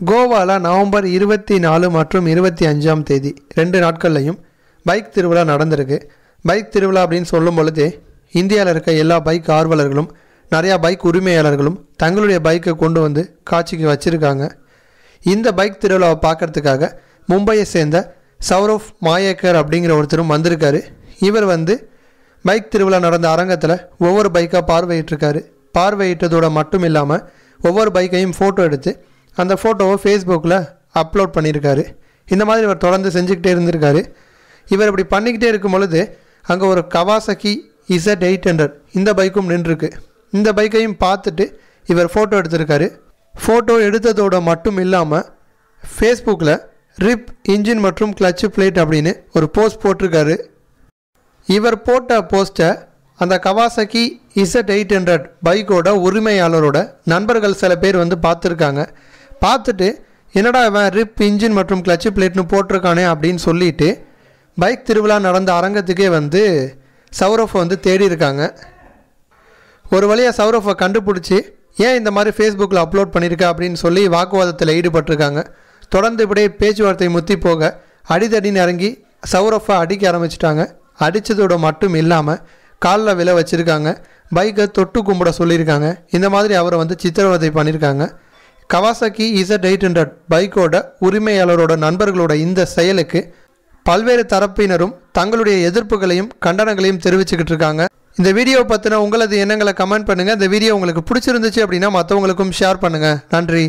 கோவாவில் நவம்பர் 24 மற்றும் 25ஆம் தேதி 2 நாட்கள்லையும் பைக் திருவிழா நடந்திருக்கு. பைக் திருவிழா அப்படின்னு சொல்லும் பொழுது இந்தியாவில் இருக்க எல்லா பைக் ஆர்வலர்களும் நிறையா பைக் உரிமையாளர்களும் தங்களுடைய பைக்கை கொண்டு வந்து காட்சிக்கு வச்சுருக்காங்க. இந்த பைக் திருவிழாவை பார்க்குறதுக்காக மும்பையை சேர்ந்த சௌரவ் மாயேக்கர் அப்படிங்கிற ஒருத்தரும் வந்திருக்காரு. இவர் பைக் திருவிழா நடந்த அரங்கத்தில் ஒவ்வொரு பைக்காக பார்வையிட்டிருக்காரு. பார்வையிட்டதோடு மட்டும் இல்லாமல் ஒவ்வொரு பைக்கையும் ஃபோட்டோ எடுத்து அந்த ஃபோட்டோவை ஃபேஸ்புக்கில் அப்லோட் பண்ணியிருக்காரு. இந்த மாதிரி இவர் தொடர்ந்து செஞ்சுக்கிட்டே இருந்திருக்காரு. இவர் இப்படி பண்ணிக்கிட்டே இருக்கும் பொழுது அங்கே ஒரு கவாசகி Z800 இந்த பைக்கும் நின்றுருக்கு. இந்த பைக்கையும் பார்த்துட்டு இவர் ஃபோட்டோ எடுத்திருக்காரு. ஃபோட்டோ எடுத்ததோடு மட்டும் இல்லாமல் ஃபேஸ்புக்கில் ரிப் இன்ஜின் மற்றும் கிளட்ச் பிளேட் அப்படின்னு ஒரு போஸ்ட் போட்டிருக்காரு. இவர் போட்ட போஸ்ட்டை அந்த கவாசகி Z800 பைக்கோட உரிமையாளரோட நண்பர்கள் சில பேர் பார்த்துருக்காங்க. பார்த்துட்டு என்னடா இவன் ரிப் இன்ஜின் மற்றும் கிளட்ச் பிளேட்னு போட்டிருக்கானே அப்படின்னு சொல்லிட்டு பைக் திருவிழா நடந்த அரங்கத்துக்கே சௌரஃபை தேடி இருக்காங்க. ஒரு வழியாக சௌரஃபை கண்டுபிடிச்சி ஏன் இந்த மாதிரி ஃபேஸ்புக்கில் அப்லோட் பண்ணியிருக்க அப்படின்னு சொல்லி வாக்குவாதத்தில் ஈடுபட்டிருக்காங்க. தொடர்ந்து இப்படியே பேச்சுவார்த்தை முத்தி போக அடிதடின்னு இறங்கி சௌரஃபை அடிக்க ஆரம்பிச்சிட்டாங்க. அடித்ததோட மட்டும் இல்லாமல் காலில் விழ வச்சுருக்காங்க. பைக்கை தொட்டு கும்பிட சொல்லியிருக்காங்க. இந்த மாதிரி அவரை சித்திரவதை பண்ணியிருக்காங்க. கவாசகி Z800 பைக்கோட உரிமையாளரோட நண்பர்களோட இந்த செயலுக்கு பல்வேறு தரப்பினரும் தங்களுடைய எதிர்ப்புகளையும் கண்டனங்களையும் தெரிவிச்சுக்கிட்டு இருக்காங்க. இந்த வீடியோவை பற்றின உங்களது எண்ணங்களை கமெண்ட் பண்ணுங்கள். இந்த வீடியோ உங்களுக்கு பிடிச்சிருந்துச்சு அப்படின்னா மற்றவங்களுக்கும் ஷேர் பண்ணுங்கள். நன்றி.